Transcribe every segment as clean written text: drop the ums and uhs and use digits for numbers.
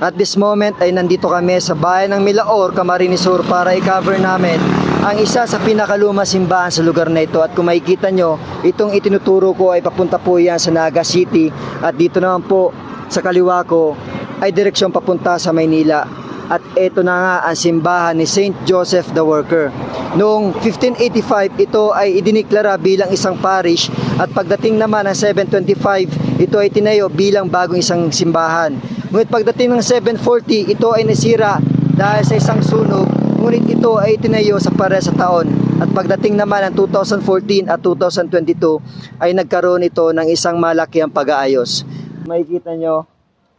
At this moment ay nandito kami sa bayan ng Milaor, Camarines Sur para i-cover namin ang isa sa pinakalumang simbahan sa lugar na ito. At kung makikita nyo, itong itinuturo ko ay papunta po yan sa Naga City. At dito naman po sa kaliwa ko ay direksyon papunta sa Maynila. At ito na nga ang simbahan ni Saint Joseph the Worker. Noong 1585, ito ay idiniklara bilang isang parish at pagdating naman ng 725, ito ay tinayo bilang bagong isang simbahan. Ngunit pagdating ng 740, ito ay nasira dahil sa isang sunog, ngunit ito ay tinayo sa parehas sa taon. At pagdating naman ng 2014 at 2022, ay nagkaroon ito ng isang malakiang pag-aayos. Makikita nyo,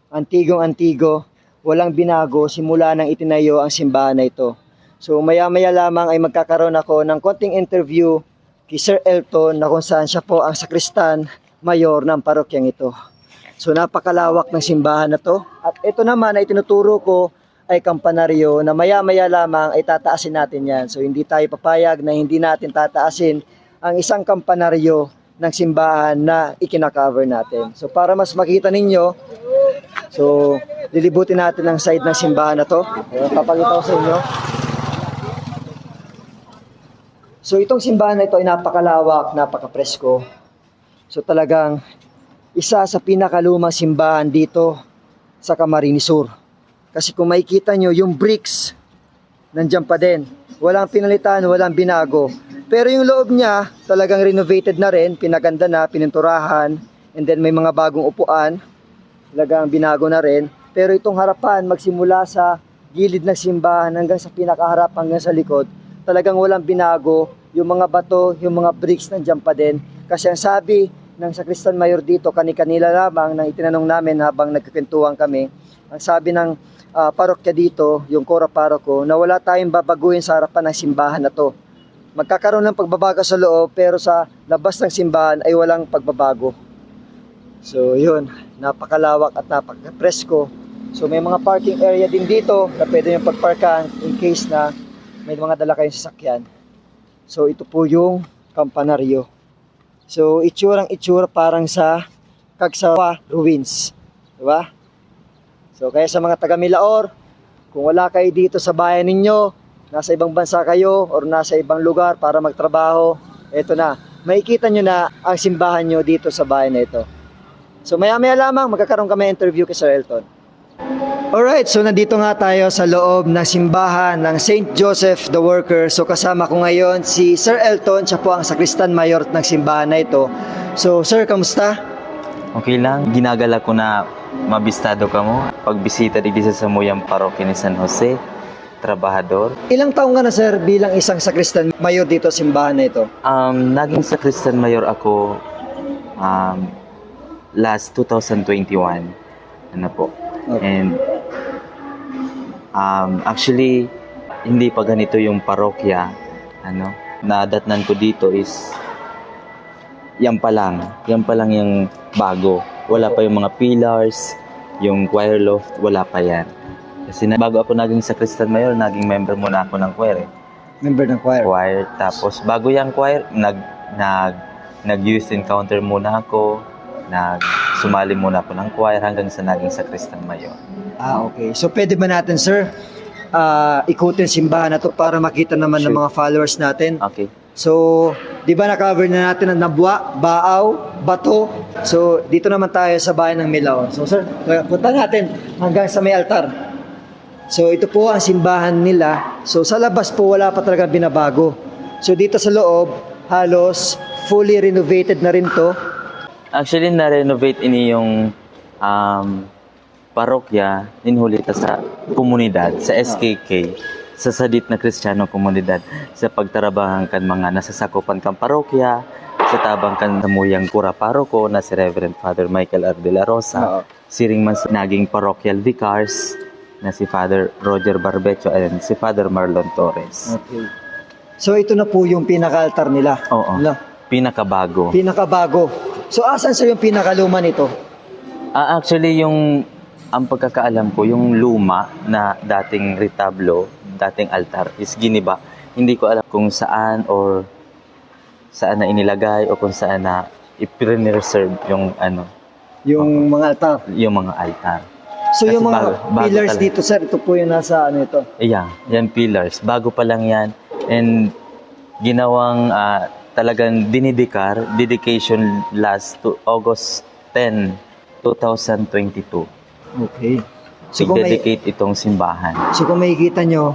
antigong-antigo, walang binago simula nang itinayo ang simbahan na ito. So maya-maya lamang ay magkakaroon ako ng konting interview kay Sir Elton na kung saan siya po ang sakristan mayor ng parokyang ito. So napakalawak ng simbahan na to. At ito naman ay tinuturo ko ay kampanaryo na maya-maya lamang ay tataasin natin yan. So hindi tayo papayag na hindi natin tataasin ang isang kampanaryo ng simbahan na ikinakover natin. So para mas makita ninyo, so lilibutin natin ang side ng simbahan na to. Papakita ko sa inyo. So itong simbahan na ito ay napakalawak, napakapresko. So talagang isa sa pinakalumang simbahan dito sa Camarines Sur. Kasi kung makikita nyo, yung bricks nandiyan pa din. Walang pinalitan, walang binago. Pero yung loob niya talagang renovated na rin, pinaganda na, pininturahan, and then may mga bagong upuan, talagang binago na rin. Pero itong harapan, magsimula sa gilid ng simbahan hanggang sa pinakaharap, hanggang sa likod, talagang walang binago. Yung mga bato, yung mga bricks nandiyan pa din. Kasi ang sabi ng sakristan mayor dito, kani-kanila lamang nang itinanong namin habang nagkukwentuhan kami, ang sabi ng parokya dito, yung kora paroko, na wala tayong babaguhin sa harapan ng simbahan na to. Magkakaroon ng pagbabago sa loob, pero sa labas ng simbahan ay walang pagbabago. So yun, napakalawak at napakapresko. So may mga parking area din dito na pwede yung pagparkan in case na may mga dala kayong sasakyan. So ito po yung kampanaryo. So itsura parang sa Cagsawa Ruins, diba? So kaya sa mga taga Milaor, kung wala kayo dito sa bayan ninyo, nasa ibang bansa kayo or nasa ibang lugar para magtrabaho, eto na, makikita nyo na ang simbahan nyo dito sa bayan na ito. So maya-maya lamang magkakaroon kami interview kay Sir Elton. Alright, so nandito nga tayo sa loob ng simbahan ng Saint Joseph the Worker. So kasama ko ngayon si Sir Elton, siya po ang sakristan mayor ng simbahan na ito. So sir, kamusta? Okay lang, ginagala ko na mabistado ka mo. Pagbisita dito sa Samuyang Parokya ni San Jose, trabahador. Ilang taong ka na sir bilang isang sakristan mayor dito sa simbahan na ito? Naging sakristan mayor ako last 2021. Ano po? Okay. And actually, hindi pa ganito yung parokya. Nadatnan ko dito is yan pa lang yung bago. Wala pa yung mga pillars, yung choir loft, wala pa yan. Kasi bago ako naging sakristan mayor, naging member muna ako ng choir. Member ng choir. Tapos bago yung choir, nag-youth encounter muna ako, sumali muna ako ng choir hanggang sa naging sakristan mayor. Okay. So pwede ba natin sir, ikutin simbahan na to para makita naman ng mga followers natin? Okay. So, di ba na-cover na natin ang Nabwa, Baaw, Bato? So, dito naman tayo sa bayan ng Milaor. So, sir, punta natin hanggang sa may altar. So, ito po ang simbahan nila. So, sa labas po, wala pa talaga binabago. So, dito sa loob, halos fully renovated na rin to. Actually, na-renovate ini yung parokya ninhulita sa komunidad, sa SKK. Sa sadit na Kristiyano komunidad sa pagtarabahan kan mga nasasakupan kan parokya, sa tabang kan Samuyang Kura Paroko na si Reverend Father Michael R. De La Rosa, siring man sa naging parochial vicars na si Father Roger Barbecho and si Father Marlon Torres. Okay. So ito na po yung pinaka-altar nila. Oo. Pinakabago. So asan sir yung pinakaluma nito? Actually ang pagkakaalam ko, yung luma na dating retablo, dating altar is giniba. Hindi ko alam kung saan or saan na inilagay o kung saan na i-preserve yung mga altar. Yung mga altar. So yung Kasi mga bago pillars pa lang. dito, sir, ito po yung nasa ano ito. Ayan, yan pillars. Bago pa lang yan. And ginawang talagang dedication last to August 10, 2022. Okay. So kung may, I-dedicate itong simbahan. so kung makikita nyo,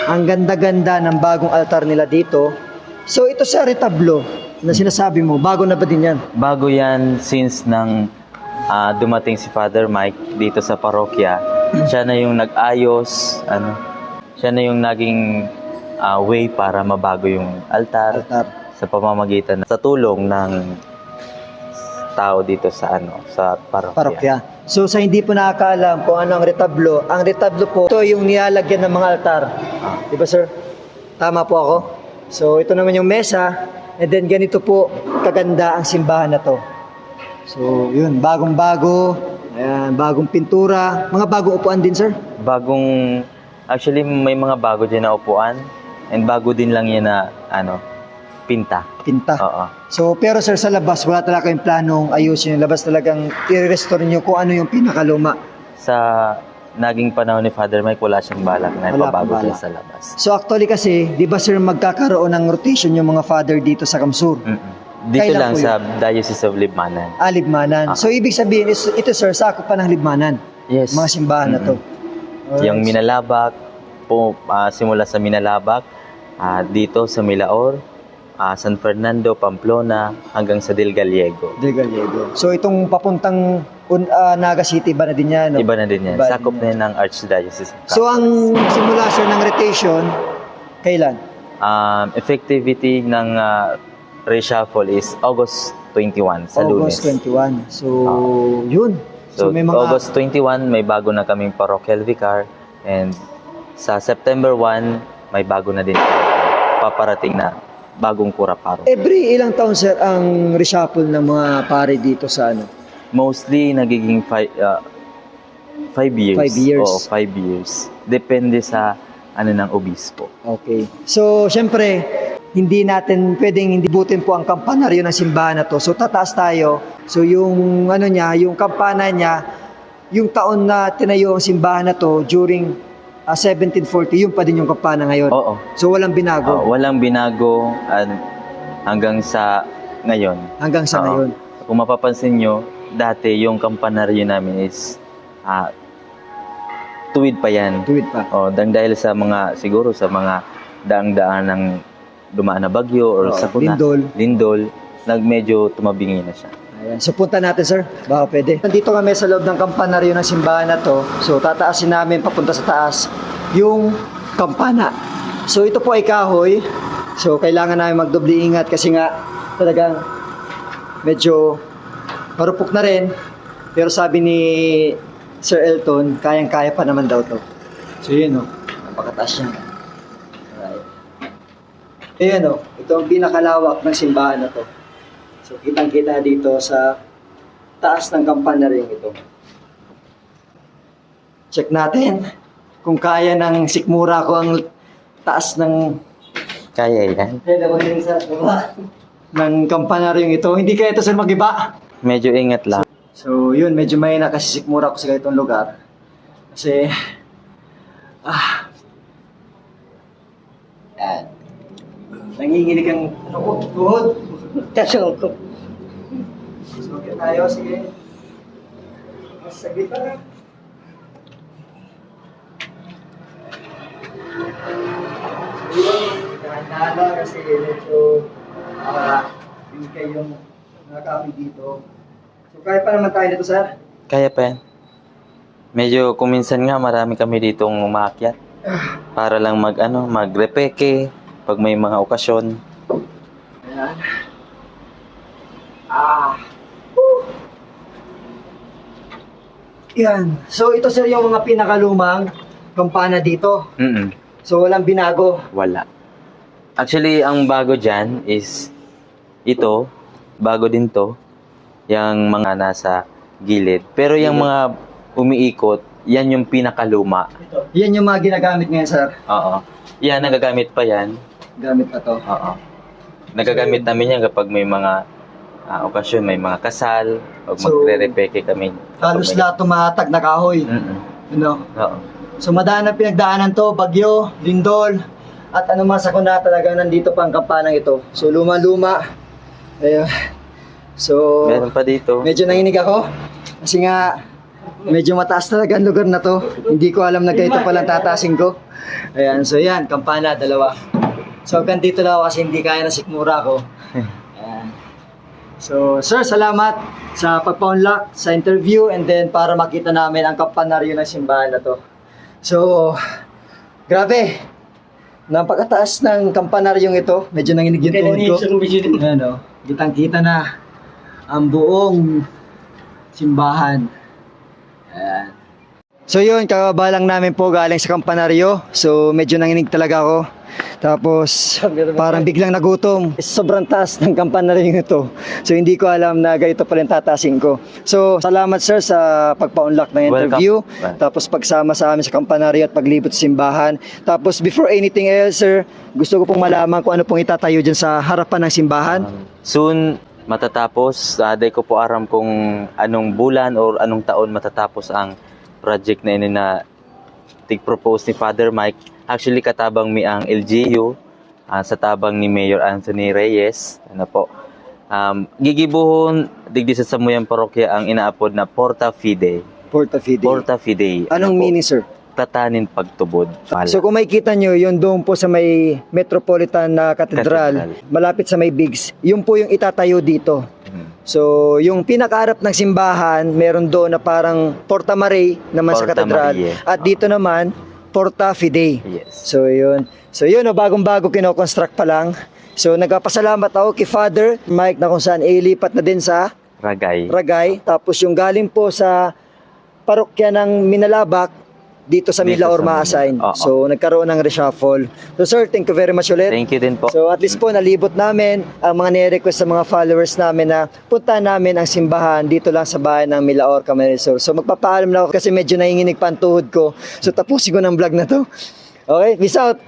ang ganda-ganda ng bagong altar nila dito. So ito sa retablo na sinasabi mo, bago na ba din yan? Bago yan, since nang dumating si Father Mike dito sa parokya, siya na yung nag-ayos, siya na yung naging way para mabago yung altar Altar. sa pamamagitan sa tulong ng tao dito sa sa parokya. Parokya. So sa hindi po nakakaalam kung ano ang retablo po, ito yung nilalagyan ng mga altar. Di ba, sir? Tama po ako? So ito naman yung mesa, and then ganito po kaganda ang simbahan na to. So yun, bagong-bago, ayan, bagong pintura, mga bagong upuan din, sir. Actually may mga bago din na upuan, and bago din lang yan na pinta. Pinta. Oo. So pero sir, sa labas wala talaga kayong planong ayusin yung labas, talagang i-restore niyo kung ano yung pinakaluma. Sa naging panahon ni Father Mike, wala siyang balak na Wala ipabago pang din balak. sa labas. So actually kasi, di ba sir, magkakaroon ng rotation yung mga father dito sa Kamsur? Dito Kailan lang po sa Diocese of Libmanan. Libmanan. So ibig sabihin, ito sir, sakop pa ng Libmanan. Yes. Mga simbahan na to. Yung Minalabak, simula sa Minalabak, dito sa Milaor, San Fernando, Pamplona, hanggang sa Del Gallego. De Gallego. So itong papuntang Naga City, iba na din yan. No? Iba na din yan. Iba Sakop din na yan ng Archdiocese. So ang simula sir ng rotation, kailan? Effectivity ng reshuffle is August 21 sa Lunes. August 21. So yun. So, may mga August 21, may bago na kaming parochial vicar. And sa September 1, may bago na din paparating na bagong kura paro. every ilang taon sir ang reshuffle ng mga pare dito sa Mostly nagiging 5 years. 5 years. Oo, 5 years. Depende sa ng obispo. Okay. So, syempre, hindi natin pwedeng hindi butin po ang kampanaryo ng simbahan na to. So, tataas tayo. So, yung yung kampana niya, yung taon na tinayo ang simbahan na to during 1740, yun pa din yung kampana ngayon. Oo. So, walang binago Walang binago hanggang sa ngayon. hanggang sa Oo. ngayon. Kung mapapansin nyo, dati yung kampanaryo namin is tuwid pa yan. Tuwid pa. Dahil sa siguro sa mga daang-daan ng dumaan na bagyo or Oo, sakuna. Lindol, medyo tumabingi na siya. Ayan. So, punta natin, sir. Baka pwede. Nandito kami sa loob ng kampanaryo ng simbahan na to. So, tataasin namin papunta sa taas yung kampana. So, ito po ay kahoy. So, kailangan namin magdoble ingat kasi nga talagang medyo marupok na rin. Pero sabi ni Sir Elton, kayang-kaya pa naman daw to. So, yun, napakataas niya. Alright. Ayan, ito ang pinakalawak ng simbahan na to. So, kitang-kita dito sa taas ng kampanaryong ito. Check natin kung kaya ng sikmura ko ang taas ng Kaya yan. ng kampanaryong ito. Hindi kaya ito sir mag-iba. Medyo ingat lang. So, yun, medyo may nakasisikmura ko sa ganitong lugar. Kasi, yan. Nanginginig ang, tuhod. Tasong ko. So, okay tayo, sige. Mas saglit pa. So, yun, dahan-dahan kasi medyo, hindi kayong nakakami dito. So, kaya pa naman tayo dito, sir. Kaya pa yan. Medyo kuminsan nga marami kami ditong umakyat para lang magrepeke pag may mga okasyon. Ayan. Yan. So, ito sir yung mga pinakalumang kampana dito. So, walang binago. Wala. Actually, ang bago dyan is ito, bago din to, yung mga nasa gilid. Pero yung mga umiikot, yan yung pinakaluma. Yan yung mga ginagamit ngayon, sir. Oo. Yan, nagagamit pa yan. Gamit na to. Oo. Nagagamit namin yan kapag may mga okasyon, may mga kasal, o So, magre-repeke kami. Halos lahat tumatag na kahoy. Mm-mm. You know? Oo. So madaan ang pinagdaanan to, bagyo, lindol, at ano man sakuna talaga nandito pa ang kampanang ito. So luma-luma. Ayun. So Meron pa dito. medyo nanginig ako kasi nga medyo mataas talaga ang lugar na to. Hindi ko alam na ganito palang tatasin ko. Ayan, so yan, kampana, dalawa. So hanggang dito lang ako kasi hindi kaya na sikmura ko. Ayan. So sir, salamat sa pagpa-unlock sa interview and then para makita namin ang kampanaryo ng simbahan na to. So, grabe. Napakataas ng kampanaryong ito. Medyo nanginig yung tuhod ko. Ayan o. Kitang-kita na ang buong simbahan. Ayan. So yun, kakaba lang namin po galing sa kampanaryo. So medyo nanginig talaga ako. Tapos parang biglang nagutom. Sobrang taas ng kampanaryo ito. So hindi ko alam na ganito pala yung tatasin ko. So salamat sir sa pagpa-unlock ng interview. Welcome. Tapos pagsama sa amin sa kampanaryo at paglibot sa simbahan. Tapos before anything else sir, gusto ko pong malaman kung ano pong itatayo dyan sa harapan ng simbahan. Soon matatapos. Day ko po aram kung anong bulan or anong taon matatapos ang project na ini na tig-propose ni Father Mike. Actually, katabang mi ang LGU sa tabang ni Mayor Anthony Reyes. Ano po? Gigibuhon digdi sa Samuyang Parokya ang inaapod na Porta Fidei. Porta Fidei. Porta Fidei. Anong Ano po? meaning sir? Tatanin pagtubod. So kung makikita nyo, yung doon po sa may Metropolitan na Katedral, Katedral. malapit sa may Bigs, yun po yung itatayo dito. So yung pinakaharap ng simbahan, meron doon na parang Porta Maria naman sa Porta Katedral. Maria. At dito naman, Porta Fidei. Yes. So yun. So yun, bagong-bago kinoconstruct pa lang. So nagpapasalamat ako kay Father Mike na kung saan ilipat na din sa Ragay. Ragay. Tapos yung galing po sa parokya ng Minalabak, dito sa Dito Milaor sa ma-assign. Oo. So nagkaroon ng reshuffle. So sir, thank you very much ulit. Thank you din po. So at least po nalibot namin ang mga nire-request sa mga followers namin na punta namin ang simbahan dito lang sa bahay ng Milaor, Camarines Sur. So magpapaalam na ako kasi medyo nanginginig pa ang tuhod ko. So tapusin ko ng vlog na to. Okay, peace out!